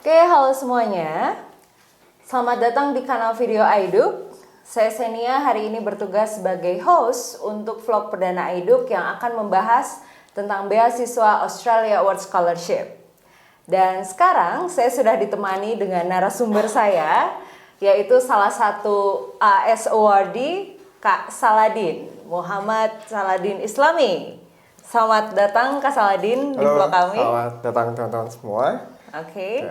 Oke, halo semuanya. Selamat datang di kanal Video Aiduk. Saya Senia hari ini bertugas sebagai host untuk vlog perdana Aiduk yang akan membahas tentang beasiswa Australia Award Scholarship. Dan sekarang saya sudah ditemani dengan narasumber saya, yaitu salah satu AS Awardee, Kak Saladin, Muhammad Saladin Islami. Selamat datang Kak Saladin di vlog kami. Selamat datang teman-teman semua. Oke.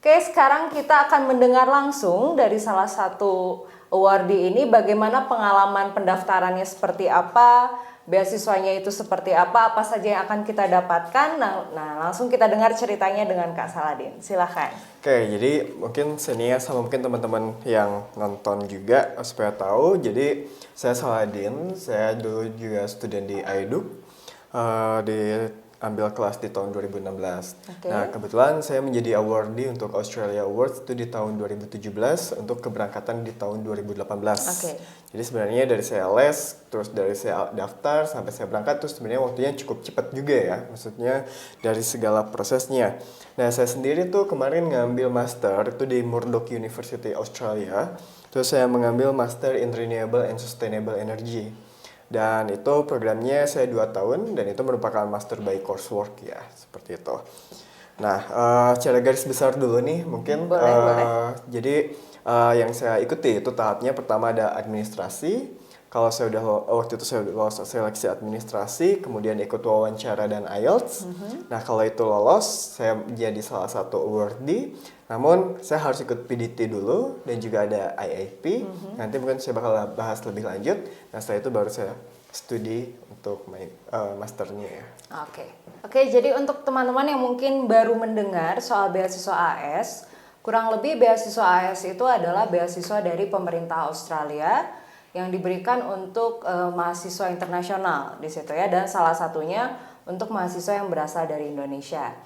Oke, sekarang kita akan mendengar langsung dari salah satu awardee ini bagaimana pengalaman pendaftarannya seperti apa, beasiswanya itu seperti apa saja yang akan kita dapatkan. Nah, langsung kita dengar ceritanya dengan Kak Saladin. Silahkan. Oke, jadi mungkin Senia sama mungkin teman-teman yang nonton juga supaya tahu. Jadi saya Saladin, saya dulu juga student di Aiduk, ambil kelas di tahun 2016. Okay. Nah, kebetulan saya menjadi awardee untuk Australia Awards itu di tahun 2017 untuk keberangkatan di tahun 2018. Okay. Jadi sebenarnya dari saya les, terus dari saya daftar sampai saya berangkat, terus sebenarnya waktunya cukup cepat juga ya. Maksudnya dari segala prosesnya. Nah, saya sendiri tuh kemarin ngambil master itu di Murdoch University Australia. Terus saya mengambil Master in Renewable and Sustainable Energy. Dan itu programnya saya 2 tahun dan itu merupakan master by coursework ya, seperti itu. Nah, secara garis besar dulu nih mungkin. Boleh. Jadi yang saya ikuti itu tahapnya pertama ada administrasi. Kalau saya waktu itu saya lolos seleksi administrasi, kemudian ikut wawancara dan IELTS. Nah, kalau itu lolos, saya jadi salah satu awardee. Namun, saya harus ikut PDT dulu dan juga ada IAP. Nanti mungkin saya bakal bahas lebih lanjut. Nah, setelah itu baru saya studi untuk masternya ya. Oke, jadi untuk teman-teman yang mungkin baru mendengar soal beasiswa AS, kurang lebih beasiswa AS itu adalah beasiswa dari pemerintah Australia yang diberikan untuk mahasiswa internasional di situ ya, dan salah satunya untuk mahasiswa yang berasal dari Indonesia.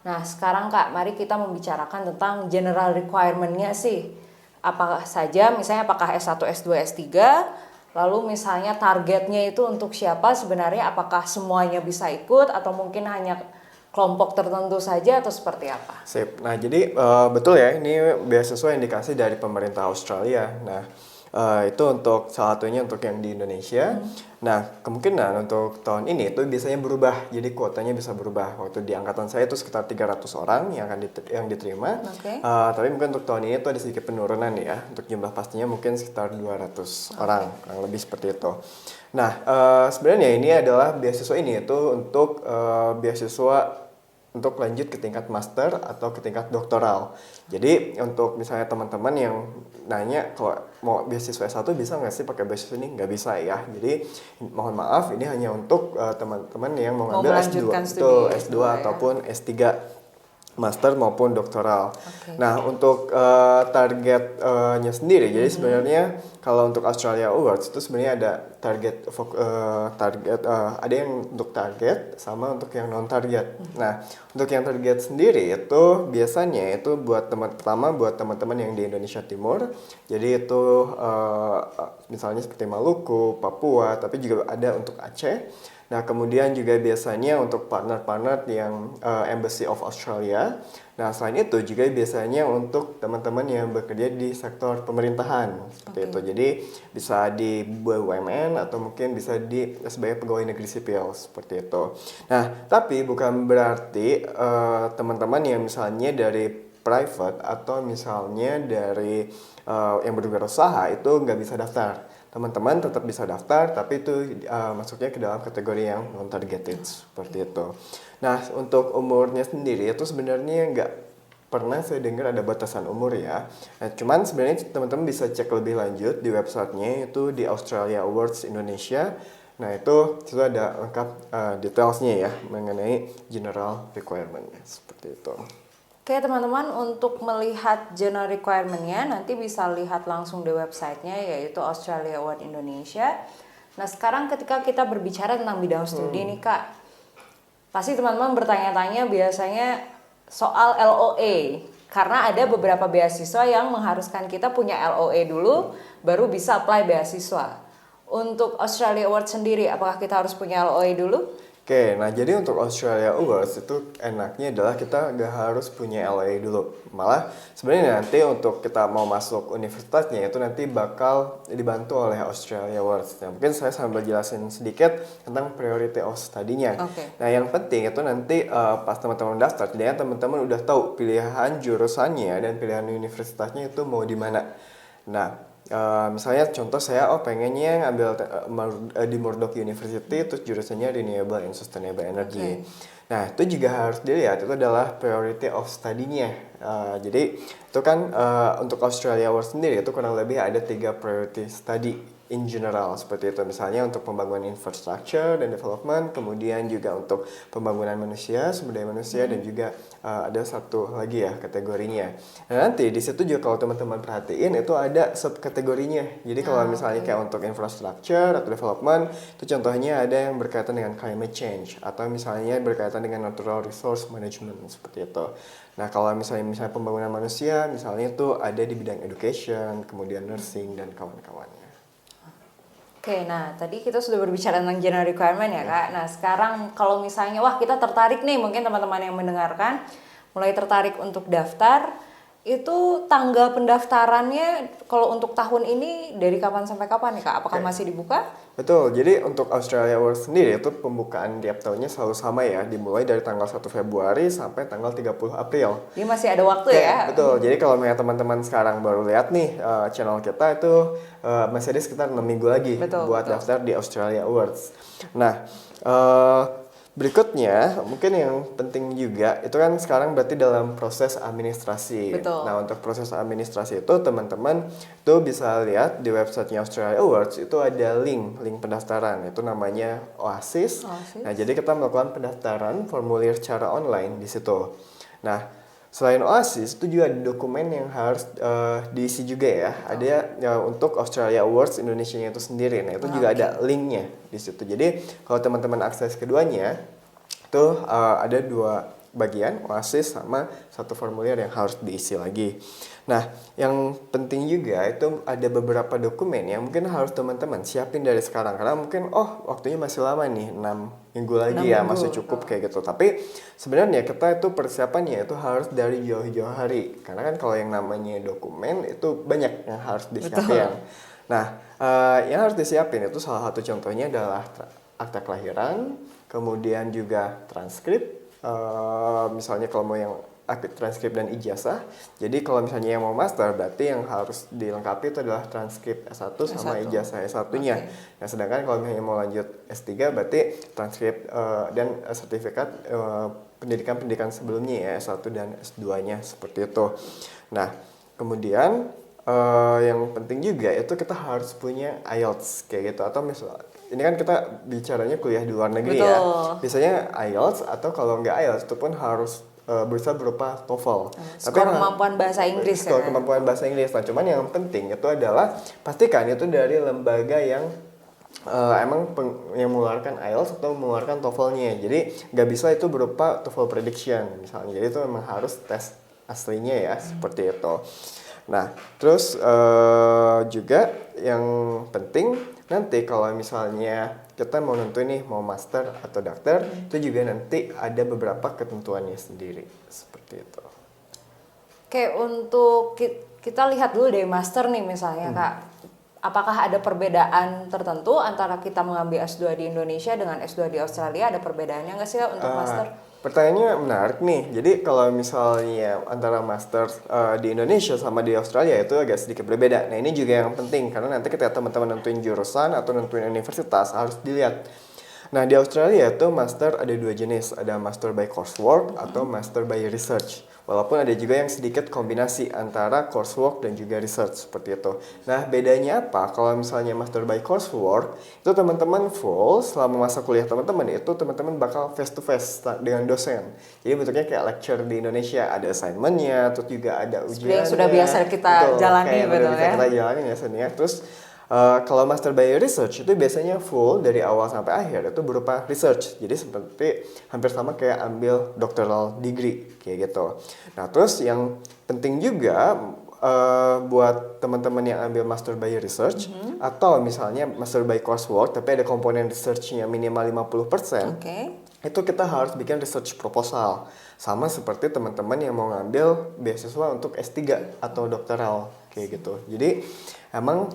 Nah, sekarang Kak, mari kita membicarakan tentang general requirement-nya sih. Apa saja, misalnya apakah S1, S2, S3, lalu misalnya targetnya itu untuk siapa sebenarnya, apakah semuanya bisa ikut atau mungkin hanya kelompok tertentu saja atau seperti apa? Sip. Nah, jadi betul ya, ini beasiswa yang dikasih dari pemerintah Australia. Nah, itu untuk salah satunya untuk yang di Indonesia. Nah, kemungkinan untuk tahun ini itu biasanya berubah. Jadi kuotanya bisa berubah. Waktu di angkatan saya itu sekitar 300 orang yang akan yang diterima. Okay. Tapi mungkin untuk tahun ini itu ada sedikit penurunan ya. Untuk jumlah pastinya mungkin sekitar 200 orang, kurang lebih seperti itu. Nah, sebenarnya ini adalah beasiswa ini itu untuk beasiswa untuk lanjut ke tingkat master atau ke tingkat doktoral. Jadi untuk misalnya teman-teman yang nanya kalau mau beasiswa S1 bisa nggak sih pakai beasiswa ini? Nggak bisa ya. Jadi mohon maaf ini hanya untuk teman-teman yang mau ngambil S2, itu S2 ataupun S3. Master maupun doktoral. Okay. Nah, untuk targetnya sendiri, jadi sebenarnya kalau untuk Australia Awards itu sebenarnya ada target, ada yang untuk target sama untuk yang non target. Nah, untuk yang target sendiri itu biasanya itu buat teman-teman yang di Indonesia Timur. Jadi itu misalnya seperti Maluku, Papua, tapi juga ada untuk Aceh. Nah, kemudian juga biasanya untuk partner-partner yang Embassy of Australia. Nah, selain itu juga biasanya untuk teman-teman yang bekerja di sektor pemerintahan. Seperti itu. Jadi, bisa di BUMN atau mungkin bisa sebagai pegawai negeri sipil. Seperti itu. Nah, tapi bukan berarti teman-teman yang misalnya dari private atau misalnya dari yang berwirausaha itu nggak bisa daftar. Teman-teman tetap bisa daftar, tapi itu masuknya ke dalam kategori yang non-targeted, seperti itu. Nah, untuk umurnya sendiri itu sebenarnya nggak pernah saya dengar ada batasan umur ya. Nah, cuman sebenarnya teman-teman bisa cek lebih lanjut di websitenya itu di Australia Awards Indonesia. Nah, itu ada lengkap detailsnya ya mengenai general requirement-nya, seperti itu. Oke teman-teman, untuk melihat general requirement-nya nanti bisa lihat langsung di websitenya yaitu Australia Award Indonesia. Nah, sekarang ketika kita berbicara tentang bidang studi nih Kak, pasti teman-teman bertanya-tanya biasanya soal LOA, karena ada beberapa beasiswa yang mengharuskan kita punya LOA dulu baru bisa apply beasiswa. Untuk Australia Award sendiri, apakah kita harus punya LOA dulu? Oke, nah jadi untuk Australia Awards itu enaknya adalah kita gak harus punya LA dulu. Malah sebenarnya nanti untuk kita mau masuk universitasnya itu nanti bakal dibantu oleh Australia Awards. Nah, mungkin saya sambil jelasin sedikit tentang priority of study-nya. Oke. Nah, yang penting itu nanti pas teman-teman daftar, jadi teman-teman udah tahu pilihan jurusannya dan pilihan universitasnya itu mau di mana. Nah, misalnya contoh saya pengennya ngambil di Murdoch University terus jurusannya Renewable and Sustainable Energy. Oke. Nah, itu juga harus dilihat itu adalah priority of study-nya. Jadi itu kan untuk Australia Awards sendiri itu kurang lebih ada 3 priority study in general seperti itu. Misalnya untuk pembangunan infrastructure dan development, kemudian juga untuk pembangunan manusia, sumber daya manusia, dan juga ada satu lagi ya kategorinya. Nah, nanti di situ juga kalau teman-teman perhatiin itu ada subkategorinya. Jadi kalau misalnya kayak untuk infrastructure atau development, itu contohnya ada yang berkaitan dengan climate change atau misalnya berkaitan dengan natural resource management seperti itu. Nah, kalau misalnya pembangunan manusia, misalnya itu ada di bidang education, kemudian nursing dan kawan-kawannya. Oke, nah tadi kita sudah berbicara tentang general requirement ya Kak. Nah sekarang kalau misalnya wah kita tertarik nih, mungkin teman-teman yang mendengarkan mulai tertarik untuk daftar, itu tanggal pendaftarannya kalau untuk tahun ini dari kapan sampai kapan nih Kak? Apakah masih dibuka? Betul, jadi untuk Australia Awards sendiri itu pembukaan tiap tahunnya selalu sama ya, dimulai dari tanggal 1 Februari sampai tanggal 30 April. Jadi masih ada waktu ya? Betul, jadi kalau misalnya teman-teman sekarang baru lihat nih channel kita itu masih ada sekitar 6 minggu lagi buat daftar di Australia Awards. Nah, berikutnya mungkin yang penting juga itu kan sekarang berarti dalam proses administrasi. Betul. Nah, untuk proses administrasi itu teman-teman tuh bisa lihat di websitenya Australia Awards itu ada link pendaftaran, itu namanya Oasis. Nah, jadi kita melakukan pendaftaran formulir secara online di situ. Nah, selain Oasis itu juga ada dokumen yang harus diisi juga ya. Ada untuk Australia Awards Indonesia itu sendiri. Nah, itu juga ada linknya di situ. Jadi kalau teman-teman akses keduanya itu ada 2 bagian, Oasis sama satu formulir yang harus diisi lagi. Nah, yang penting juga itu ada beberapa dokumen yang mungkin harus teman-teman siapin dari sekarang. Karena mungkin waktunya masih lama nih, 6 minggu lagi ya, masih cukup kayak gitu. Tapi sebenarnya kita itu persiapannya itu harus dari jauh-jauh hari. Karena kan kalau yang namanya dokumen itu banyak yang harus disiapin. Nah, yang harus disiapin itu salah satu contohnya adalah akta kelahiran, kemudian juga transkrip. Misalnya kalau mau yang transkrip dan ijazah. Jadi kalau misalnya yang mau master berarti yang harus dilengkapi itu adalah transkrip S1 sama ijazah S1-nya. Nah, sedangkan kalau misalnya mau lanjut S3 berarti transkrip dan sertifikat pendidikan sebelumnya ya, S1 dan S2-nya seperti itu. Nah, kemudian yang penting juga itu kita harus punya IELTS kayak gitu, atau misalnya ini kan kita bicaranya kuliah di luar negeri. Betul. Ya. Biasanya IELTS atau kalau nggak IELTS itu pun harus berusaha berupa TOEFL. Skor kemampuan bahasa Inggris ya. Skor kemampuan bahasa Inggris. Nah, cuman yang penting itu adalah pastikan itu dari lembaga yang yang mengeluarkan IELTS atau mengeluarkan TOEFL-nya. Jadi nggak bisa itu berupa TOEFL prediction misalnya. Jadi itu memang harus tes aslinya ya, seperti itu. Nah, terus juga yang penting nanti kalau misalnya kita mau nentuin nih mau master atau dokter, itu juga nanti ada beberapa ketentuannya sendiri seperti itu. Oke, untuk kita lihat dulu deh master nih misalnya Kak. Apakah ada perbedaan tertentu antara kita mengambil S2 di Indonesia dengan S2 di Australia? Ada perbedaannya nggak sih Kak untuk master? Pertanyaannya menarik nih. Jadi kalau misalnya antara master di Indonesia sama di Australia itu agak sedikit berbeda. Nah, ini juga yang penting karena nanti ketika teman-teman nentuin jurusan atau nentuin universitas harus dilihat. Nah, di Australia itu master ada 2 jenis. Ada master by coursework atau master by research. Walaupun ada juga yang sedikit kombinasi antara coursework dan juga research seperti itu. Nah, bedanya apa? Kalau misalnya master by coursework, itu teman-teman full selama masa kuliah teman-teman itu teman-teman bakal face to face dengan dosen. Jadi bentuknya kayak lecture di Indonesia, ada assignment-nya, terus juga ada ujiannya. Seperti sudah biasa kita jalani betul ya. Kita jalani biasanya. Terus kalau master by research itu biasanya full dari awal sampai akhir itu berupa research. Jadi seperti hampir sama kayak ambil doctoral degree kayak gitu. Nah, terus yang penting juga buat teman-teman yang ambil master by research atau misalnya master by coursework tapi ada komponen research-nya minimal 50%. itu kita harus bikin research proposal. Sama seperti teman-teman yang mau ngambil beasiswa untuk S3 atau doktoral kayak gitu. Jadi emang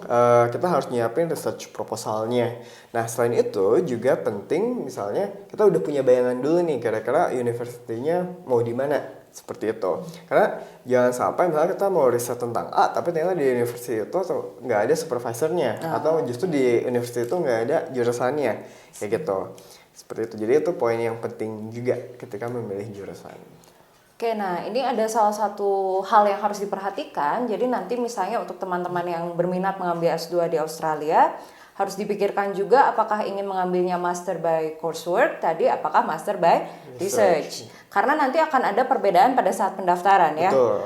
kita harus nyiapin research proposalnya. Nah selain itu juga penting misalnya kita udah punya bayangan dulu nih kira-kira universitinya mau di mana seperti itu. Karena jangan sampai misalnya kita mau riset tentang A tapi ternyata di university itu nggak ada supervisornya atau justru di university itu nggak ada jurusannya kayak gitu. Seperti itu. Jadi itu poin yang penting juga ketika memilih jurusan. Oke, nah ini ada salah satu hal yang harus diperhatikan. Jadi nanti misalnya untuk teman-teman yang berminat mengambil S2 di Australia, harus dipikirkan juga apakah ingin mengambilnya Master by Coursework, tadi apakah Master by Research. Karena nanti akan ada perbedaan pada saat pendaftaran ya. Betul.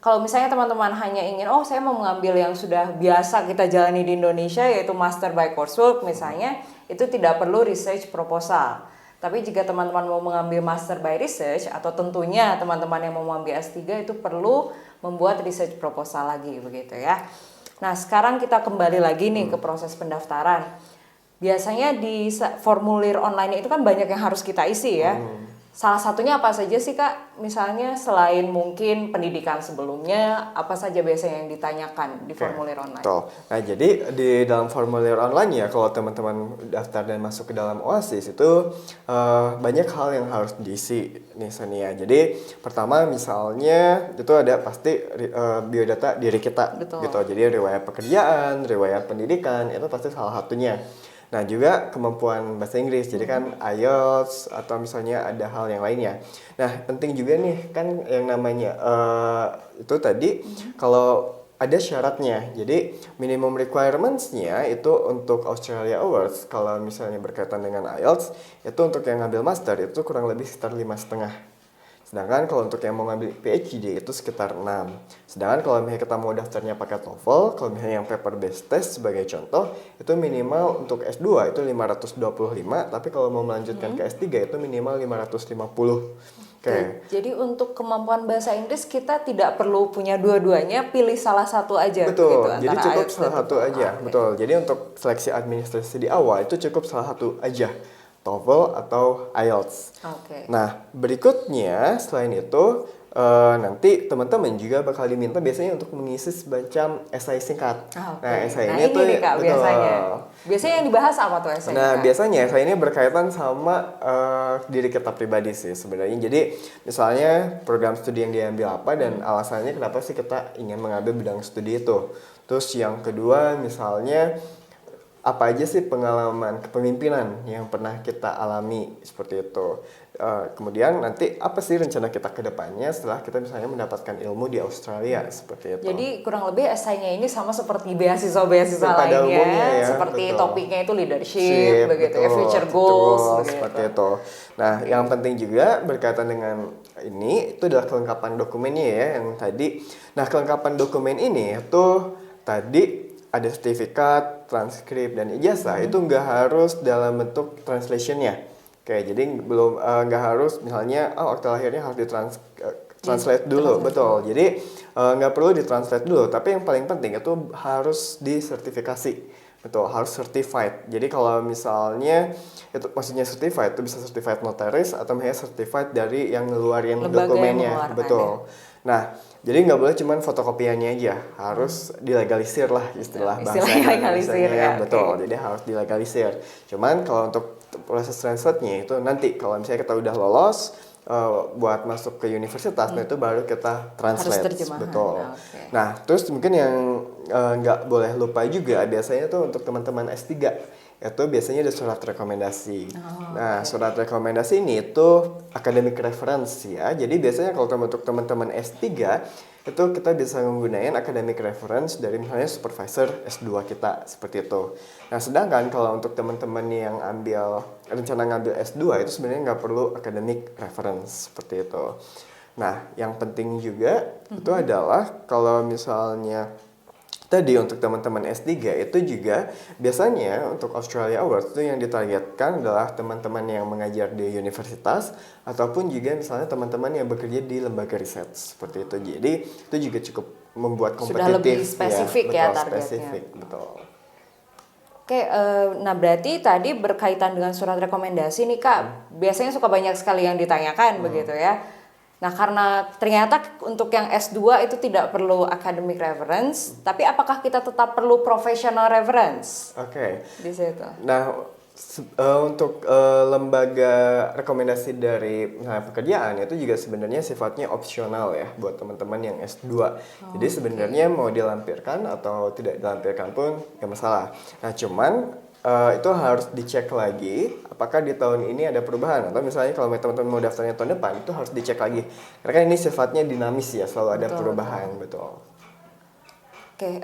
Kalau misalnya teman-teman hanya ingin, oh saya mau mengambil yang sudah biasa kita jalani di Indonesia, yaitu Master by Coursework misalnya, itu tidak perlu research proposal. Tapi jika teman-teman mau mengambil Master by Research, atau tentunya teman-teman yang mau mengambil S3 itu perlu membuat research proposal lagi begitu ya. Nah sekarang kita kembali lagi nih ke proses pendaftaran. Biasanya di formulir online itu kan banyak yang harus kita isi ya. Salah satunya apa saja sih Kak? Misalnya selain mungkin pendidikan sebelumnya, apa saja biasanya yang ditanyakan di formulir online? Betul. Nah jadi di dalam formulir online ya kalau teman-teman daftar dan masuk ke dalam Oasis itu banyak hal yang harus diisi nih Sania. Jadi pertama misalnya itu ada pasti biodata diri kita. Betul. Gitu. Jadi riwayat pekerjaan, riwayat pendidikan itu pasti salah satunya. Nah juga kemampuan bahasa Inggris, jadi kan IELTS atau misalnya ada hal yang lainnya. Nah penting juga nih kan yang namanya itu tadi kalau ada syaratnya, jadi minimum requirements-nya itu untuk Australia Awards kalau misalnya berkaitan dengan IELTS itu untuk yang ngambil master itu kurang lebih sekitar 5,5. Sedangkan kalau untuk yang mau ngambil PhD itu sekitar 6. Sedangkan kalau misalnya kita mau daftarnya pakai TOEFL, kalau misalnya yang paper based test sebagai contoh, itu minimal untuk S2 itu 525, tapi kalau mau melanjutkan ke S3 itu minimal 550. Oke. Jadi untuk kemampuan bahasa Inggris kita tidak perlu punya dua-duanya, pilih salah satu aja. Betul, gitu, jadi antara cukup IELTS salah dan satu TOEFL. aja. Betul, jadi untuk seleksi administrasi di awal itu cukup salah satu aja. TOEFL atau IELTS. Oke. Nah, berikutnya selain itu nanti teman-teman juga bakal diminta biasanya untuk mengisi semacam esai singkat. Oke. Nah, esai Nah, ini tuh nih Kak betul. biasanya. Biasanya yang dibahas apa tuh esai? Nah, Kak? biasanya esai ini berkaitan sama diri kita pribadi sih sebenarnya. Jadi, misalnya program studi yang diambil apa dan alasannya kenapa sih kita ingin mengambil bidang studi itu. Terus yang kedua misalnya apa aja sih pengalaman kepemimpinan yang pernah kita alami seperti itu. Kemudian nanti apa sih rencana kita ke depannya setelah kita misalnya mendapatkan ilmu di Australia seperti itu. Jadi kurang lebih esainya ini sama seperti beasiswa-beasiswa Pada lainnya, umumnya ya, seperti betul. topiknya itu leadership, begitu ya, betul, future goals, begitu. seperti itu. Nah, yang penting juga berkaitan dengan ini itu adalah kelengkapan dokumennya ya yang tadi. Nah, kelengkapan dokumen ini itu tadi ada sertifikat, transkrip dan ijazah itu nggak harus dalam bentuk translationnya. Oke, jadi belum nggak harus misalnya akte lahirnya harus translate dulu, betul. Jadi nggak perlu ditranslate dulu, tapi yang paling penting itu harus disertifikasi, betul, harus certified. Jadi kalau misalnya itu maksudnya certified itu bisa certified notaris atau misalnya certified dari yang ngeluarin Lembaga dokumennya, betul. Nah, jadi nggak boleh cuman fotokopiannya aja, harus dilegalisir lah istilah bahasanya. legalisir ya, Betul, jadi harus dilegalisir. Cuman kalau untuk proses translate-nya itu nanti kalau misalnya kita udah lolos buat masuk ke universitas, nah itu baru kita translate. Harus terjemahan. Betul. Okay. Nah, terus mungkin yang nggak boleh lupa juga biasanya tuh untuk teman-teman S3 itu biasanya ada surat rekomendasi. Nah, surat rekomendasi ini itu academic reference ya. Jadi biasanya kalau untuk teman-teman S3 itu kita bisa menggunakan academic reference dari misalnya supervisor S2 kita seperti itu. Nah, sedangkan kalau untuk teman-teman yang rencana ngambil S2 itu sebenarnya nggak perlu academic reference seperti itu. Nah, yang penting juga itu adalah kalau misalnya tadi untuk teman-teman S3 itu juga biasanya untuk Australia Awards itu yang ditargetkan adalah teman-teman yang mengajar di universitas ataupun juga misalnya teman-teman yang bekerja di lembaga riset seperti itu. Jadi itu juga cukup membuat kompetitif. Sudah lebih spesifik ya, betul, targetnya. spesifik, betul. Oke, nah berarti tadi berkaitan dengan surat rekomendasi nih Kak, biasanya suka banyak sekali yang ditanyakan begitu ya. Nah karena ternyata untuk yang S2 itu tidak perlu academic reference, tapi apakah kita tetap perlu professional reference Oke. di situ? Nah, untuk lembaga rekomendasi dari pekerjaan itu juga sebenarnya sifatnya opsional ya buat teman-teman yang S2. Jadi sebenarnya mau dilampirkan atau tidak dilampirkan pun nggak masalah. Nah, cuman itu harus dicek lagi apakah di tahun ini ada perubahan, atau misalnya kalau teman-teman mau daftarnya tahun depan itu harus dicek lagi. Karena kan ini sifatnya dinamis ya, selalu ada perubahan, betul. Oke,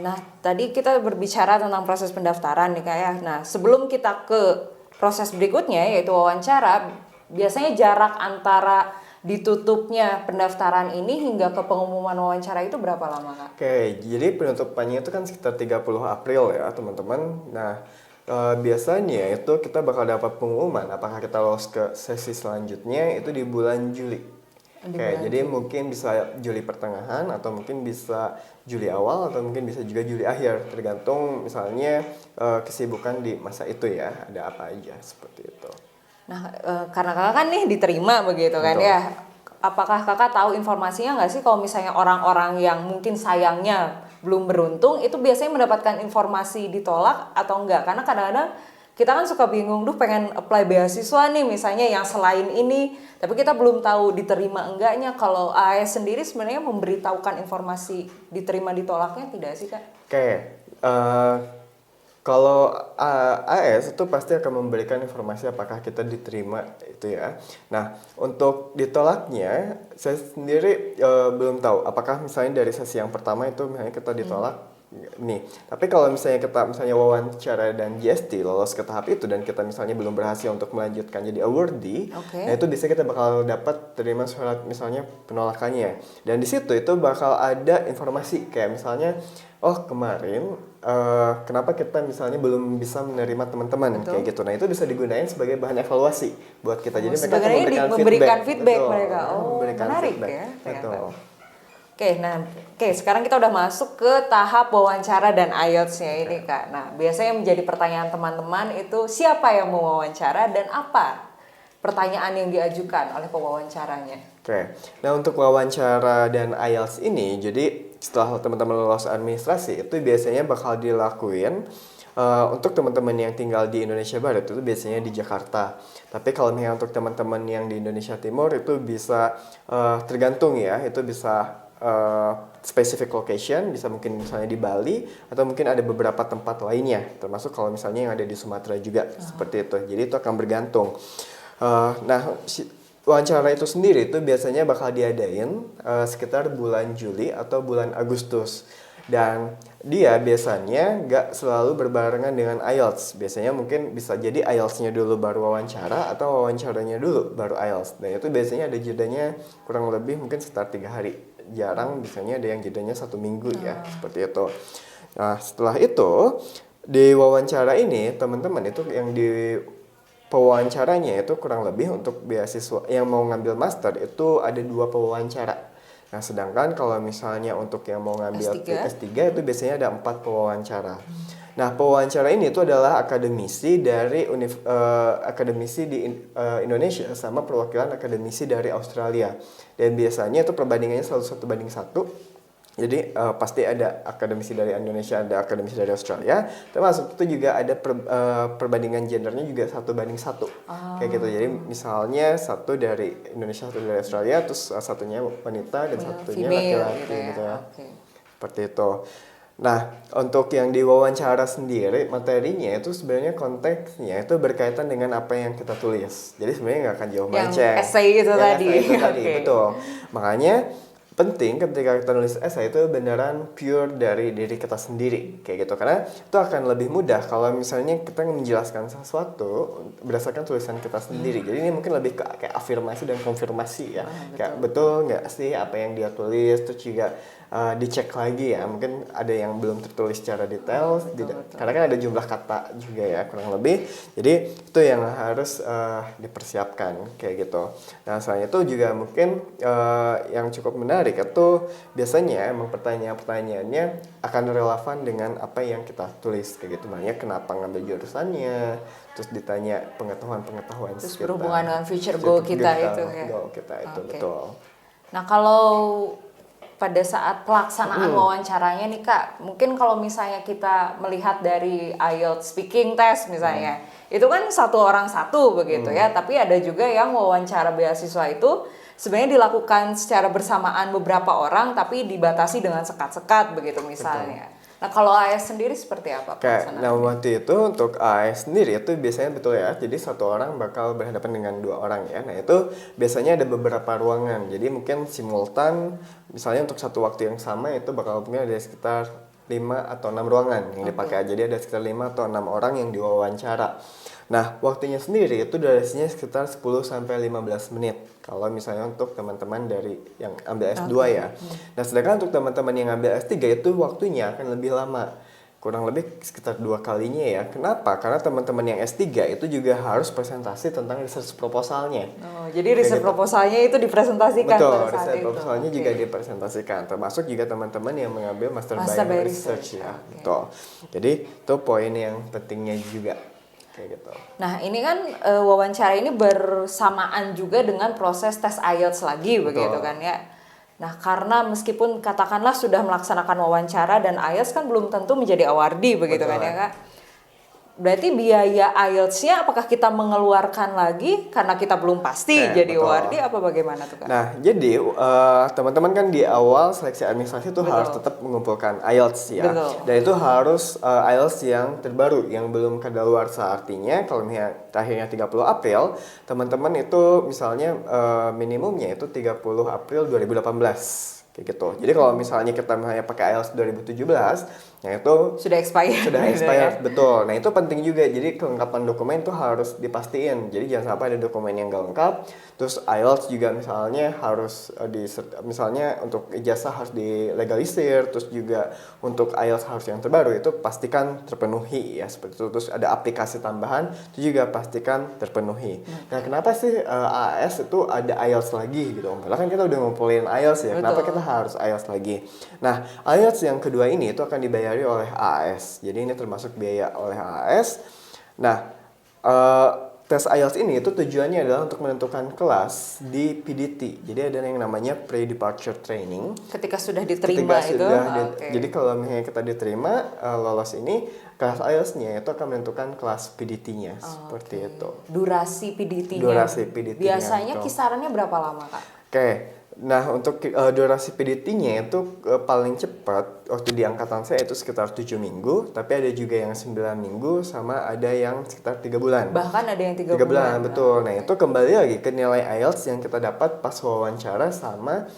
nah tadi kita berbicara tentang proses pendaftaran nih Kak ya. Nah sebelum kita ke proses berikutnya yaitu wawancara, biasanya jarak antara ditutupnya pendaftaran ini hingga ke pengumuman wawancara itu berapa lama Kak? Oke, jadi penutupannya itu kan sekitar 30 April ya teman-teman. Nah, biasanya itu kita bakal dapat pengumuman apakah kita lolos ke sesi selanjutnya itu di bulan Juli. Oke, jadi mungkin bisa Juli pertengahan atau mungkin bisa Juli awal atau mungkin bisa juga Juli akhir, tergantung misalnya kesibukan di masa itu ya, ada apa aja seperti itu. Nah karena kakak kan nih diterima begitu kan Betul. ya. Apakah kakak tahu informasinya nggak sih kalau misalnya orang-orang yang mungkin sayangnya belum beruntung itu biasanya mendapatkan informasi ditolak atau enggak? Karena kadang-kadang kita kan suka bingung, duh pengen apply beasiswa nih misalnya yang selain ini, tapi kita belum tahu diterima enggaknya. Kalau AS sendiri sebenarnya memberitahukan informasi diterima ditolaknya tidak sih Kak? Oke, kalau AS itu pasti akan memberikan informasi apakah kita diterima itu ya. Nah, untuk ditolaknya saya sendiri belum tahu apakah misalnya dari sesi yang pertama itu misalnya kita ditolak nih. Tapi kalau misalnya kita misalnya wawancara dan GST lolos ke tahap itu dan kita misalnya belum berhasil untuk melanjutkan jadi awardee, nah itu biasanya kita bakal dapat terima surat misalnya penolakannya. Dan di situ itu bakal ada informasi kayak misalnya oh kemarin kenapa kita misalnya belum bisa menerima teman-teman kayak gitu. Nah itu bisa digunakan sebagai bahan evaluasi buat kita. Jadi mereka akan memberikan feedback Betul. mereka. Oh, Memberikan menarik feedback. ya. Betul. Oke, sekarang kita udah masuk ke tahap wawancara dan IELTS-nya ini Kak. Nah, biasanya menjadi pertanyaan teman-teman itu siapa yang mau wawancara dan apa pertanyaan yang diajukan oleh pewawancaranya. Oke, nah untuk wawancara dan IELTS ini, jadi setelah teman-teman lulus administrasi itu biasanya bakal dilakuin untuk teman-teman yang tinggal di Indonesia Barat itu biasanya di Jakarta. Tapi kalau misalnya untuk teman-teman yang di Indonesia Timur itu bisa tergantung ya, itu bisa specific location, bisa mungkin misalnya di Bali atau mungkin ada beberapa tempat lainnya, termasuk kalau misalnya yang ada di Sumatera juga seperti itu. Jadi itu akan bergantung. Nah, wawancara itu sendiri itu biasanya bakal diadain sekitar bulan Juli atau bulan Agustus. Dan dia biasanya nggak selalu berbarengan dengan IELTS. Biasanya mungkin bisa jadi IELTS-nya dulu baru wawancara atau wawancaranya dulu baru IELTS. Dan itu biasanya ada jedanya kurang lebih mungkin sekitar 3 hari. Jarang biasanya ada yang jedanya 1 minggu ya, seperti itu. Nah setelah itu di wawancara ini teman-teman itu yang di pewawancaranya itu kurang lebih untuk beasiswa yang mau ngambil master itu ada 2 pewawancara. Nah sedangkan kalau misalnya untuk yang mau ngambil S3 itu biasanya ada 4 pewawancara. Nah pewawancara ini itu adalah akademisi dari akademisi di Indonesia sama perwakilan akademisi dari Australia. Dan biasanya itu perbandingannya selalu 1:1. Jadi pasti ada akademisi dari Indonesia, ada akademisi dari Australia. Termasuk itu juga ada perbandingan gendernya juga 1:1. Kayak gitu. Jadi misalnya 1 dari Indonesia, 1 dari Australia, terus satunya wanita dan satunya laki-laki gitu ya. Seperti itu. Nah, untuk yang diwawancara sendiri, materinya itu sebenarnya konteksnya itu berkaitan dengan apa yang kita tulis. Jadi sebenarnya nggak akan jauh melenceng. Yang essay itu tadi. Essay itu tadi, betul. Makanya penting ketika kita nulis essay itu beneran pure dari diri kita sendiri kayak gitu, karena itu akan lebih mudah kalau misalnya kita menjelaskan sesuatu berdasarkan tulisan kita sendiri. Jadi ini mungkin lebih ke kayak afirmasi dan konfirmasi ya, kayak betul nggak sih apa yang dia tulis, terus juga dicek lagi ya, mungkin ada yang belum tertulis secara detail, karena kan ada jumlah kata juga ya kurang lebih, jadi itu yang harus dipersiapkan kayak gitu. Nah selain itu juga mungkin yang cukup menarik itu biasanya emang pertanyaan-pertanyaannya akan relevan dengan apa yang kita tulis kayak gitu, makanya kenapa ngambil jurusannya, terus ditanya pengetahuan Terus kita, berhubungan dengan future goal kita itu ya. goal kita itu Oke. betul. Nah kalau pada saat pelaksanaan wawancaranya nih Kak, mungkin kalau misalnya kita melihat dari IELTS speaking test misalnya, itu kan satu orang satu begitu ya, tapi ada juga yang wawancara beasiswa itu sebenarnya dilakukan secara bersamaan beberapa orang, tapi dibatasi dengan sekat-sekat begitu misalnya. Nah kalau AS sendiri seperti apa Kayak, nah pelaksanaannya? waktu itu untuk AS sendiri itu biasanya betul ya, jadi satu orang bakal berhadapan dengan 2 orang ya. Nah itu biasanya ada beberapa ruangan, jadi mungkin simultan, misalnya untuk satu waktu yang sama itu bakal mungkin ada sekitar 5 atau 6 ruangan yang dipakai. Jadi ada sekitar 5 atau 6 orang yang diwawancara. Nah, waktunya sendiri itu durasinya sekitar 10 sampai 15 menit. Kalau misalnya untuk teman-teman dari yang ambil S2 ya. Nah, sedangkan untuk teman-teman yang ambil S3 itu waktunya akan lebih lama. Kurang lebih sekitar 2 kalinya ya. Kenapa? Karena teman-teman yang S3 itu juga harus presentasi tentang research proposalnya. Oh, jadi riset gitu. proposalnya itu dipresentasikan Betul, pada saat riset itu. proposalnya Oke. juga dipresentasikan. Termasuk juga teman-teman yang mengambil Master Master by Research ya. Oke. Betul. Jadi itu poin yang pentingnya juga. Kayak gitu. Nah ini kan wawancara ini bersamaan juga dengan proses tes IELTS lagi begitu kan ya. Nah karena meskipun katakanlah sudah melaksanakan wawancara dan IELTS kan belum tentu menjadi awardee begitu kan ya Kak. Berarti biaya IELTS-nya apakah kita mengeluarkan lagi karena kita belum pasti jadi betul. awardee apa bagaimana tuh Kak? Nah, jadi teman-teman kan di awal seleksi administrasi itu harus tetap mengumpulkan IELTS ya. Betul. Dan itu harus IELTS yang terbaru, yang belum kadaluarsa. Artinya kalau misalnya terakhirnya 30 April, teman-teman itu misalnya minimumnya itu 30 April 2018. Kayak gitu. Jadi kalau misalnya kita misalnya pakai IELTS 2017, nah itu Sudah expired. sudah expired, betul. Nah itu penting juga, jadi kelengkapan dokumen tuh harus dipastiin. Jadi jangan sampai ada dokumen yang gak lengkap. Terus IELTS juga misalnya harus misalnya untuk ijazah harus dilegalisir. Terus juga untuk IELTS harus yang terbaru itu pastikan terpenuhi ya seperti itu. Terus ada aplikasi tambahan itu juga pastikan terpenuhi. Nah kenapa sih AS itu ada IELTS lagi gitu? Padahal kan kita udah ngumpulin IELTS ya. Kenapa kita harus IELTS lagi? Nah IELTS yang kedua ini itu akan dibayari oleh AS. Jadi ini termasuk biaya oleh AS. Nah, tes IELTS ini itu tujuannya adalah untuk menentukan kelas di PDT. Jadi ada yang namanya pre-departure training. Ketika sudah diterima itu. Jadi kalau misalnya kita diterima lolos ini, kelas IELTS-nya itu akan menentukan kelas PDT-nya seperti itu. Durasi PDT-nya. Durasi PDT-nya. Biasanya betul. kisarannya berapa lama Kak? Oke, nah untuk durasi PDT-nya itu paling cepat waktu di angkatan saya itu sekitar 7 minggu, tapi ada juga yang 9 minggu sama ada yang sekitar 3 bulan. Bahkan ada yang 3 bulan. Betul. Nah itu kembali lagi ke nilai IELTS yang kita dapat pas wawancara sama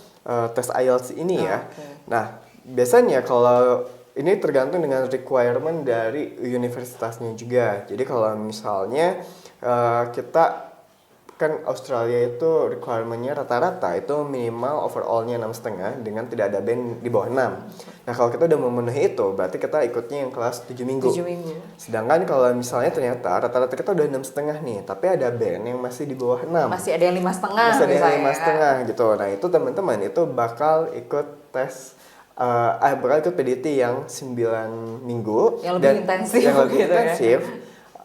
tes IELTS ini ya. Nah biasanya kalau ini tergantung dengan requirement dari universitasnya juga. Jadi kalau misalnya kita kan Australia itu requirement-nya rata-rata itu minimal overall-nya 6,5 dengan tidak ada band di bawah 6. Nah kalau kita udah memenuhi itu berarti kita ikutnya yang kelas 7 minggu. 7 minggu. Sedangkan kalau misalnya ternyata rata-rata kita udah 6,5 nih, tapi ada band yang masih di bawah 6. Masih ada yang 5,5 Masih ada yang misalnya. 5,5 gitu. Nah itu teman-teman itu bakal ikut tes bakal ikut PDT yang 9 minggu. Yang lebih intensif Yang lebih gitu ya. intensif.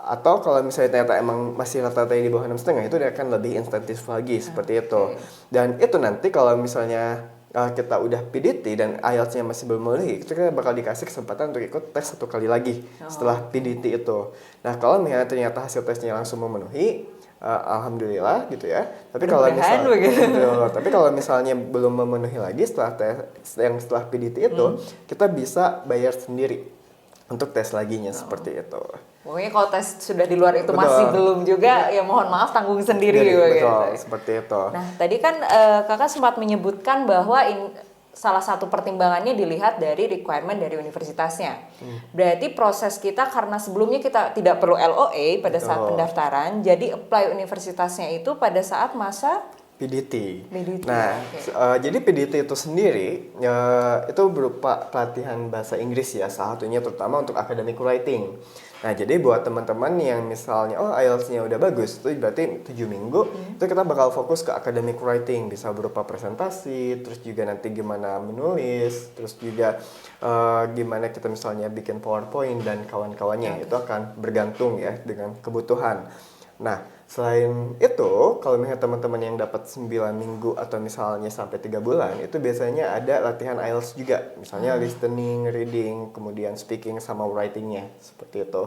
Atau kalau misalnya ternyata emang masih rata-rata di bawah 6,5 itu dia akan lebih intensif lagi seperti itu. Dan itu nanti kalau misalnya kita udah PDT dan IELTS-nya masih belum memenuhi, itu kita bakal dikasih kesempatan untuk ikut tes 1 kali lagi setelah PDT itu. Nah kalau misalnya ternyata hasil tesnya langsung memenuhi, alhamdulillah gitu ya. Tapi kalau misalnya tapi kalau misalnya belum memenuhi lagi setelah setelah PDT itu, kita bisa bayar sendiri untuk tes laginya seperti itu. Pokoknya kalau tes sudah di luar itu masih belum juga, ya mohon maaf tanggung sendiri betul, gitu. seperti itu. Nah, tadi kan Kakak sempat menyebutkan bahwa salah satu pertimbangannya dilihat dari requirement dari universitasnya. Berarti proses kita karena sebelumnya kita tidak perlu LOA pada saat pendaftaran, jadi apply universitasnya itu pada saat masa PDT. PDT, Nah, oke. jadi PDT itu sendiri itu berupa pelatihan bahasa Inggris ya, salah satunya terutama untuk academic writing. Nah, jadi buat teman-teman yang misalnya IELTS-nya udah bagus, itu berarti 7 minggu, itu kita bakal fokus ke academic writing, bisa berupa presentasi, terus juga nanti gimana menulis, terus juga gimana kita misalnya bikin PowerPoint dan kawan-kawannya. Itu akan bergantung ya dengan kebutuhan. Nah, selain itu, kalau misalnya teman-teman yang dapat 9 minggu atau misalnya sampai 3 bulan, itu biasanya ada latihan IELTS juga. Misalnya listening, reading, kemudian speaking sama writing-nya, seperti itu.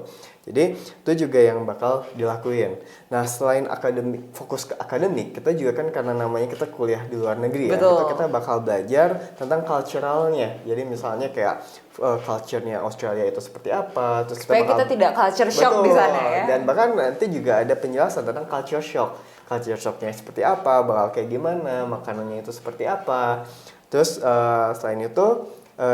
Jadi, itu juga yang bakal dilakuin. Nah, selain akademik, fokus ke akademik, kita juga kan karena namanya kita kuliah di luar negeri ya, Betul. kita bakal belajar tentang culturalnya. Jadi misalnya kayak culture-nya Australia itu seperti apa, terus Supaya kita tidak culture shock di sana ya. dan bahkan nanti juga ada penjelasan tentang culture shock. Culture shocknya seperti apa, bakal kayak gimana, makanannya itu seperti apa. Terus selain itu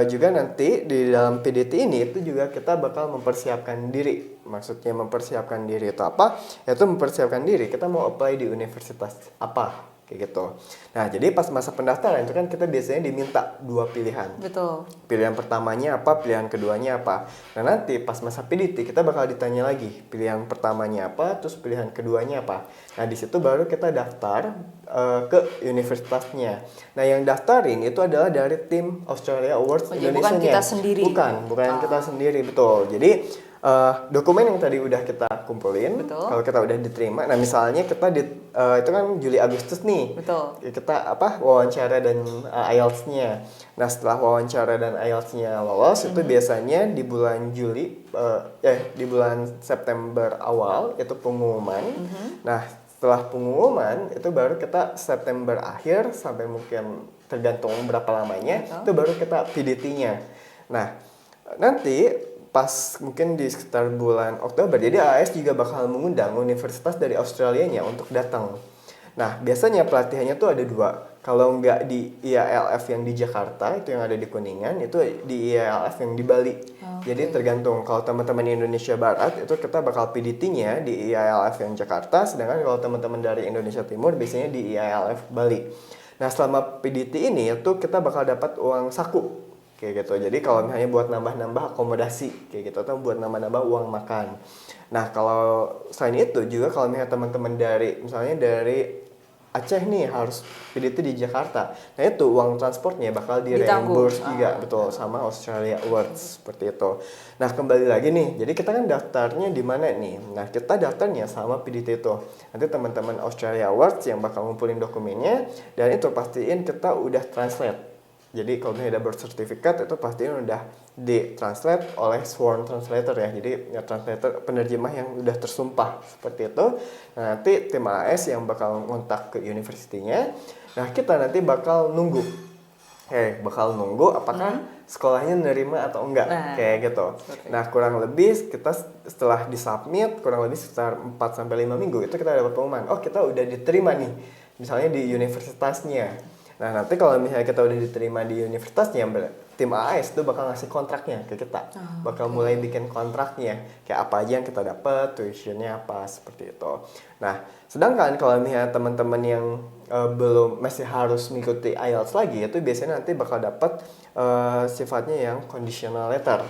juga nanti di dalam PDT ini itu juga kita bakal mempersiapkan diri. Maksudnya mempersiapkan diri itu apa? Yaitu mempersiapkan diri kita mau apply di universitas apa. Kayak gitu. Nah, jadi pas masa pendaftaran itu kan kita biasanya diminta 2 pilihan. Betul. Pilihan pertamanya apa, pilihan keduanya apa. Nah, nanti pas masa PDT kita bakal ditanya lagi, pilihan pertamanya apa, terus pilihan keduanya apa. Nah, di situ baru kita daftar ke universitasnya. Nah, yang daftarin itu adalah dari tim Australia Awards Indonesia. Bukan kita sendiri. Bukan kita sendiri, betul. Jadi dokumen yang tadi udah kita kumpulin, Betul. kalau kita udah diterima, nah misalnya kita itu kan Juli Agustus nih, Betul. kita wawancara dan IELTS-nya. Nah, setelah wawancara dan IELTS-nya lolos, itu biasanya di bulan di bulan September awal itu pengumuman. Nah, setelah pengumuman itu baru kita September akhir sampai mungkin tergantung berapa lamanya, itu baru kita PDT-nya. Nah, nanti pas mungkin di sekitar bulan Oktober, jadi AS juga bakal mengundang universitas dari Australianya untuk datang. Nah, biasanya pelatihannya tuh ada 2. Kalau nggak di IALF yang di Jakarta, itu yang ada di Kuningan, itu di IALF yang di Bali. Jadi tergantung, kalau teman-teman Indonesia Barat, itu kita bakal PDT-nya di IALF yang Jakarta, sedangkan kalau teman-teman dari Indonesia Timur, biasanya di IALF Bali. Nah, selama PDT ini, itu kita bakal dapat uang saku. Kayak gitu. Jadi kalau misalnya buat nambah-nambah akomodasi kayak gitu atau buat nambah-nambah uang makan. Nah, kalau selain itu juga kalau misalnya teman-teman misalnya dari Aceh nih harus PDT di Jakarta. Nah, itu uang transportnya bakal di-reimburse juga, betul, sama Australia Awards seperti itu. Nah, kembali lagi nih. Jadi kita kan daftarnya di mana nih? Nah, kita daftarnya sama PDT itu. Nanti teman-teman Australia Awards yang bakal ngumpulin dokumennya dan itu pastiin kita udah translate. Jadi kalau misalnya ada birth certificate itu pastinya udah ditranslate oleh sworn translator ya. Jadi ya, translator penerjemah yang udah tersumpah seperti itu. Nah, nanti tim AS yang bakal ngontak ke universitinya. Nah, kita nanti bakal nunggu. Bakal nunggu apakah sekolahnya nerima atau enggak, kayak gitu. Nah, kurang lebih kita setelah disubmit kurang lebih sekitar 4-5 minggu itu kita dapat pengumuman. Oh, kita udah diterima nih. Misalnya di universitasnya. Nah, nanti kalau misalnya kita udah diterima di universitasnya, tim AS itu bakal ngasih kontraknya ke kita. Bakal mulai bikin kontraknya. Kayak apa aja yang kita dapat, tuitionnya apa, seperti itu. Nah, sedangkan kalau misalnya teman-teman yang masih harus mengikuti IELTS lagi, itu biasanya nanti bakal dapat sifatnya yang conditional letter.